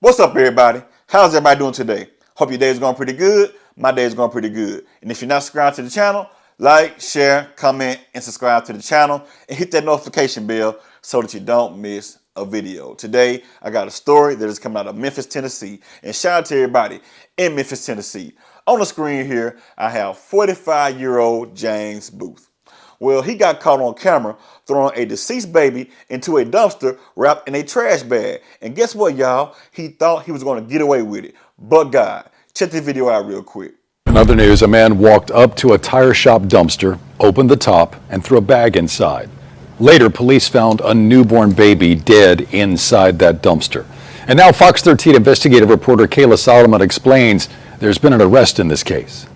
What's up, everybody? How's everybody doing today? Hope your day is going pretty good. My day is going pretty good. And if you're not subscribed to the channel, like, share, comment, and subscribe to the channel. And hit that notification bell so that you don't miss a video. Today, I got a story that is coming out of Memphis, Tennessee. And shout out to everybody in Memphis, Tennessee. On the screen here, I have 45-year-old James Booth. Well, he got caught on camera throwing a deceased baby into a dumpster wrapped in a trash bag. And guess what, y'all? He thought he was going to get away with it. But God. Check this video out real quick. In other news, a man walked up to a tire shop dumpster, opened the top, and threw a bag inside. Later, police found a newborn baby dead inside that dumpster. And now Fox 13 investigative reporter Kayla Solomon explains there's been an arrest in this case.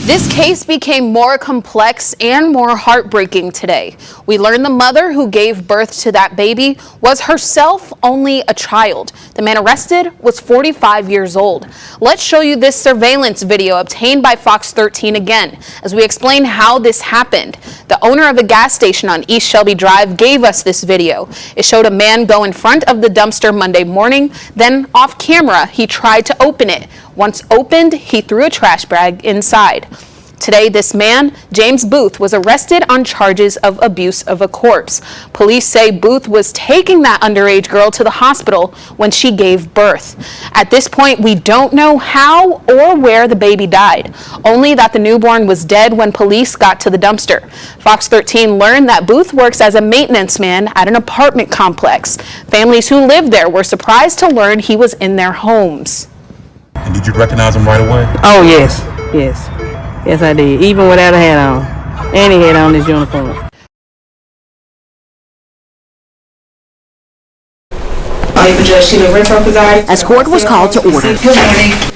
This case became more complex and more heartbreaking today. We learned the mother who gave birth to that baby was herself only a child. The man arrested was 45 years old. Let's show you this surveillance video obtained by Fox 13 again as we explain how this happened. The owner of a gas station on East Shelby Drive gave us this video. It showed a man go in front of the dumpster Monday morning, then off camera he tried to open it. Once opened, he threw a trash bag inside. Today, this man, James Booth, was arrested on charges of abuse of a corpse. Police say Booth was taking that underage girl to the hospital when she gave birth. At this point, we don't know how or where the baby died, only that the newborn was dead when police got to the dumpster. Fox 13 learned that Booth works as a maintenance man at an apartment complex. Families who lived there were surprised to learn he was in their homes. And did you recognize him right away? Oh, yes. Yes, I did. Even without a hat on. And he had on his uniform. As court was called to order,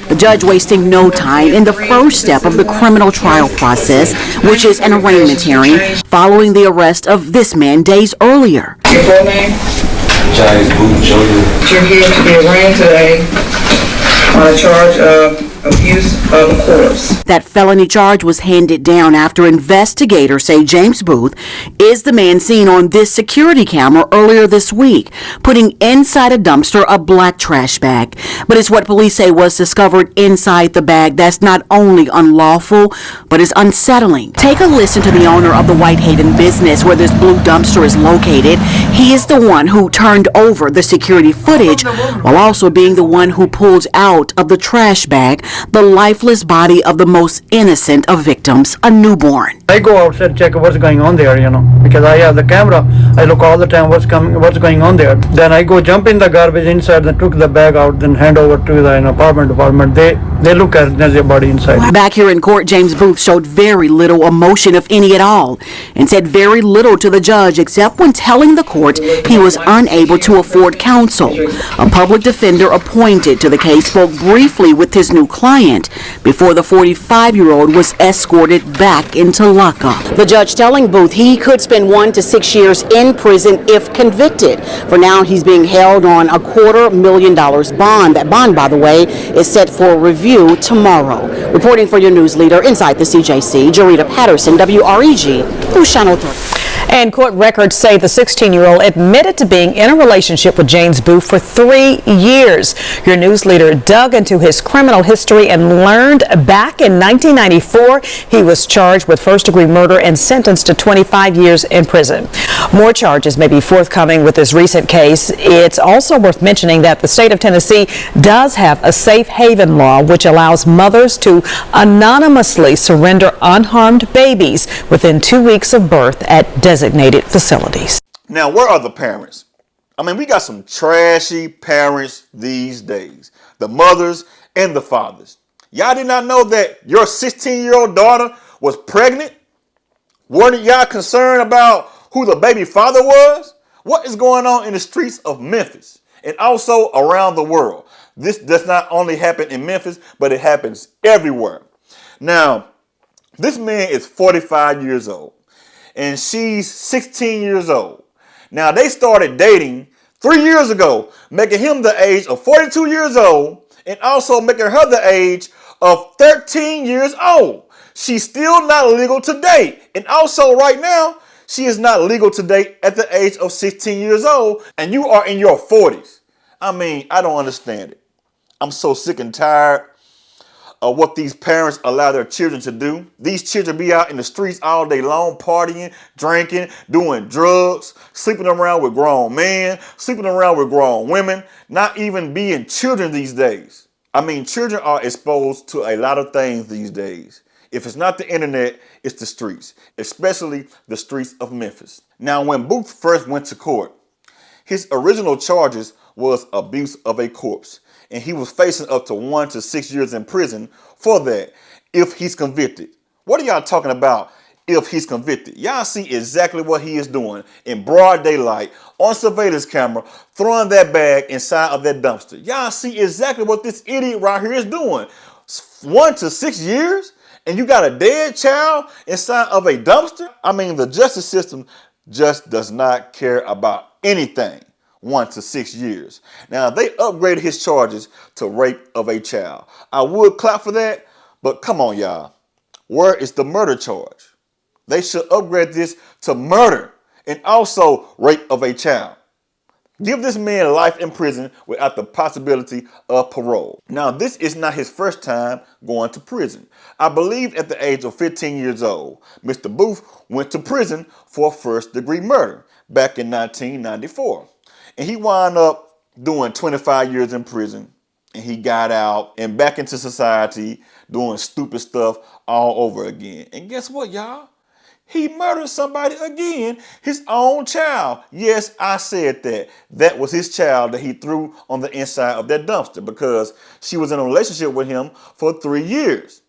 the judge wasting no time in the first step of the criminal trial process, which is an arraignment hearing, following the arrest of this man days earlier. Your full name? James Booth Jr. You're here to be arraigned today on a charge of abuse of a corpse. That felony charge was handed down after investigators say James Booth is the man seen on this security camera earlier this week, putting inside a dumpster a black trash bag. But it's what police say was discovered inside the bag that's not only unlawful, but is unsettling. Take a listen to the owner of the Whitehaven business where this blue dumpster is located. He is the one who turned over the security footage while also being the one who pulls out of the trash bag the lifeless body of the most innocent of victims, a newborn. I go outside, check what's going on there, because I have the camera. I look all the time what's going on there. Then I go jump in the garbage inside and took the bag out, then hand over to the apartment department. They look at their body inside. Back here in court, James Booth showed very little emotion, if any at all, and said very little to the judge except when telling the court he was unable to afford counsel. A public defender appointed to the case spoke briefly with his new client before the 45-year-old was escorted back into lockup. The judge telling Booth he could spend 1 to 6 years in prison if convicted. For now, he's being held on a $250,000 bond. That bond, by the way, is set for review tomorrow. Reporting for your news leader inside the CJC, Jarita Patterson, WREG, News Channel 3. And court records say the 16-year-old admitted to being in a relationship with James Booth for 3 years. Your news leader dug into his criminal history and learned back in 1994 he was charged with first-degree murder and sentenced to 25 years in prison. More charges may be forthcoming with this recent case. It's also worth mentioning that the state of Tennessee does have a safe haven law which allows mothers to anonymously surrender unharmed babies within 2 weeks of birth at designated facilities. Now, where are the parents? I mean, we got some trashy parents these days. The mothers and the fathers. Y'all did not know that your 16-year-old daughter was pregnant? Weren't y'all concerned about who the baby father was? What is going on in the streets of Memphis and also around the world? This does not only happen in Memphis, but it happens everywhere. Now, this man is 45 years old. And she's 16 years old. Now, they started dating 3 years ago, making him the age of 42 years old and also making her the age of 13 years old. She's still not legal to date. And also right now, she is not legal to date at the age of 16 years old, and you are in your 40s. I mean, I don't understand it. I'm so sick and tired of what these parents allow their children to do. These children be out in the streets all day long, partying, drinking, doing drugs, sleeping around with grown men, sleeping around with grown women, not even being children these days. I mean, children are exposed to a lot of things these days. If it's not the internet, it's the streets, especially the streets of Memphis. Now, when Booth first went to court, his original charges was abuse of a corpse, and he was facing up to 1 to 6 years in prison for that if he's convicted. What are y'all talking about if he's convicted? Y'all see exactly what he is doing in broad daylight on surveillance camera, throwing that bag inside of that dumpster. Y'all see exactly what this idiot right here is doing. 1 to 6 years? And you got a dead child inside of a dumpster? I mean, the justice system just does not care about anything. 1 to 6 years. Now, they upgraded his charges to rape of a child. I would clap for that, but come on, y'all. Where is the murder charge? They should upgrade this to murder and also rape of a child. Give this man life in prison without the possibility of parole. Now, this is not his first time going to prison. I believe at the age of 15 years old, Mr. Booth went to prison for first-degree murder back in 1994. And he wound up doing 25 years in prison. And he got out and back into society doing stupid stuff all over again. And guess what, y'all? He murdered somebody again, his own child. Yes, I said that. That was his child that he threw on the inside of that dumpster because she was in a relationship with him for 3 years.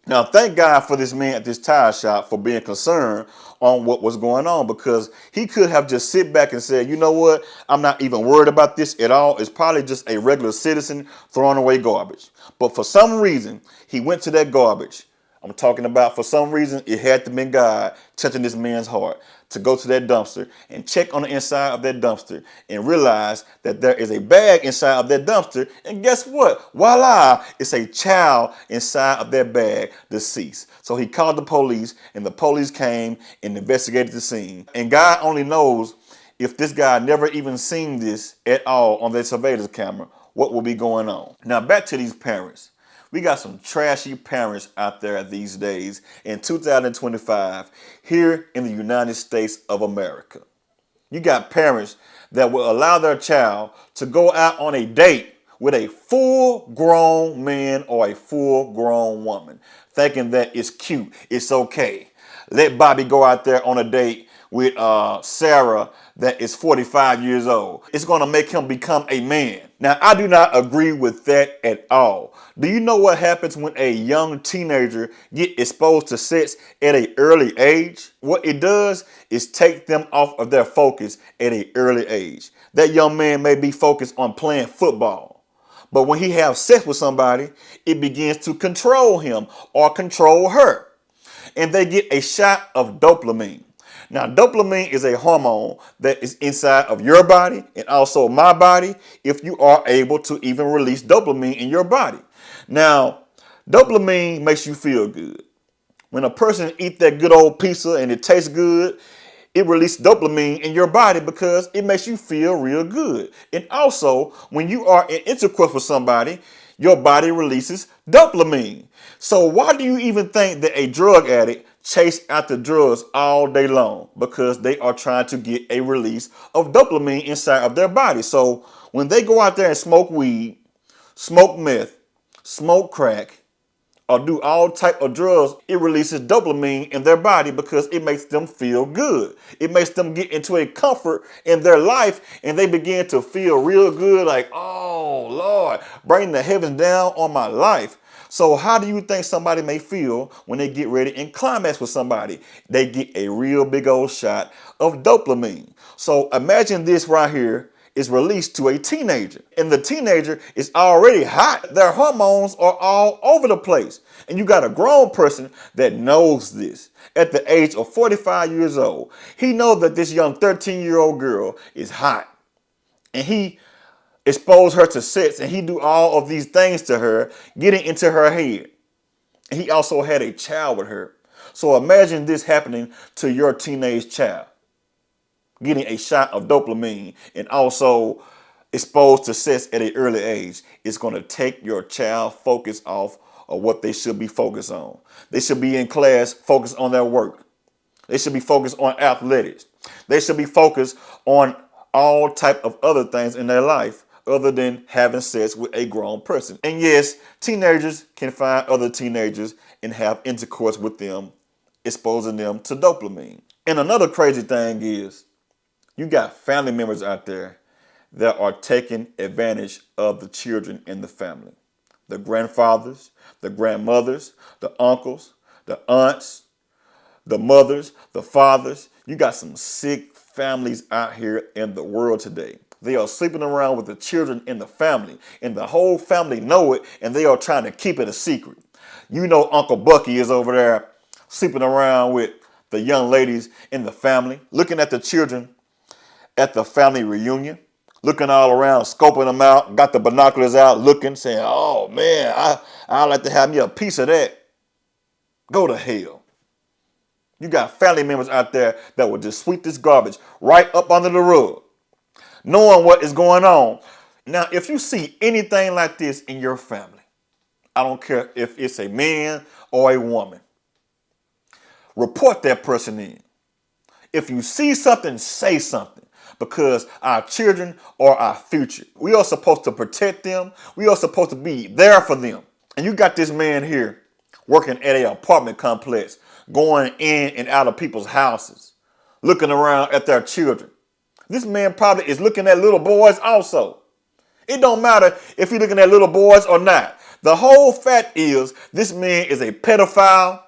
Now, thank God for this man at this tire shop for being concerned on what was going on, because he could have just sit back and said, you know what, I'm not even worried about this at all. It's probably just a regular citizen throwing away garbage. But for some reason, he went to that garbage. I'm talking about for some reason, it had to be God touching this man's heart to go to that dumpster and check on the inside of that dumpster and realize that there is a bag inside of that dumpster. And guess what? Voila, it's a child inside of that bag, deceased. So he called the police, and the police came and investigated the scene. And God only knows if this guy never even seen this at all on their surveillance camera, what will be going on. Now, back to these parents. We got some trashy parents out there these days in 2025 here in the United States of America. You got parents that will allow their child to go out on a date with a full-grown man or a full-grown woman, thinking that it's cute, it's okay. Let Bobby go out there on a date with Sarah that is 45 years old. It's going to make him become a man. Now, I do not agree with that at all. Do you know what happens when a young teenager get exposed to sex at an early age? What it does is take them off of their focus at an early age. That young man may be focused on playing football, but when he has sex with somebody, it begins to control him or control her. And they get a shot of dopamine. Now, dopamine is a hormone that is inside of your body and also my body if you are able to even release dopamine in your body. Now, dopamine makes you feel good. When a person eats that good old pizza and it tastes good, it releases dopamine in your body because it makes you feel real good. And also, when you are in intercourse with somebody, your body releases dopamine. So why do you even think that a drug addict chase after drugs all day long? Because they are trying to get a release of dopamine inside of their body. So when they go out there and smoke weed, smoke meth, smoke crack, or do all type of drugs, it releases dopamine in their body because it makes them feel good. It makes them get into a comfort in their life, and they begin to feel real good, like, oh, Lord, bring the heavens down on my life. So how do you think somebody may feel when they get ready and climax with somebody? They get a real big old shot of dopamine. So imagine this right here is released to a teenager, and the teenager is already hot. Their hormones are all over the place. And you got a grown person that knows this. At the age of 45 years old, he knows that this young 13-year-old girl is hot. And he exposed her to sex, and he do all of these things to her, getting into her head. And he also had a child with her. So imagine this happening to your teenage child, getting a shot of dopamine and also exposed to sex at an early age, it's going to take your child focus off of what they should be focused on. They should be in class focused on their work. They should be focused on athletics. They should be focused on all type of other things in their life other than having sex with a grown person. And yes, teenagers can find other teenagers and have intercourse with them, exposing them to dopamine. And another crazy thing is, you got family members out there that are taking advantage of the children in the family. The grandfathers, the grandmothers, the uncles, the aunts, the mothers, the fathers. You got some sick families out here in the world today. They are sleeping around with the children in the family, and the whole family know it, and they are trying to keep it a secret. You know Uncle Bucky is over there sleeping around with the young ladies in the family, looking at the children at the family reunion, looking all around, scoping them out, got the binoculars out, looking, saying, oh man, I'd like to have me a piece of that. Go to hell. You got family members out there that will just sweep this garbage right up under the rug, knowing what is going on. Now, if you see anything like this in your family, I don't care if it's a man or a woman, report that person in. If you see something, say something, because our children are our future. We are supposed to protect them. We are supposed to be there for them. And you got this man here working at an apartment complex, going in and out of people's houses, looking around at their children. This man probably is looking at little boys also. It don't matter if you're looking at little boys or not. The whole fact is this man is a pedophile,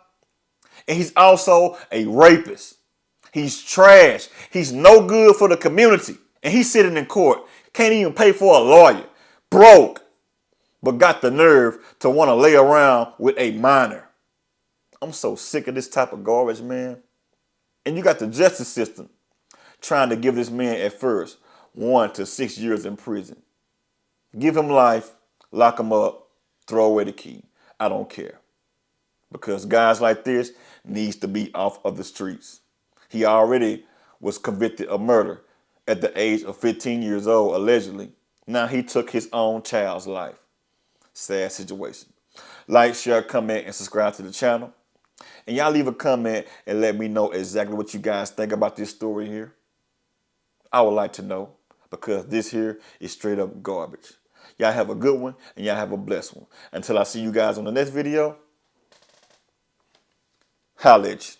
and he's also a rapist. He's trash. He's no good for the community. And he's sitting in court, can't even pay for a lawyer, broke, but got the nerve to want to lay around with a minor. I'm so sick of this type of garbage, man. And you got the justice system trying to give this man at first 1 to 6 years in prison. Give him life, lock him up, throw away the key. I don't care. Because guys like this needs to be off of the streets. He already was convicted of murder at the age of 15 years old, allegedly. Now he took his own child's life. Sad situation. Like, share, comment, and subscribe to the channel. And y'all leave a comment and let me know exactly what you guys think about this story here. I would like to know, because this here is straight up garbage. Y'all have a good one, and y'all have a blessed one. Until I see you guys on the next video, holla at you.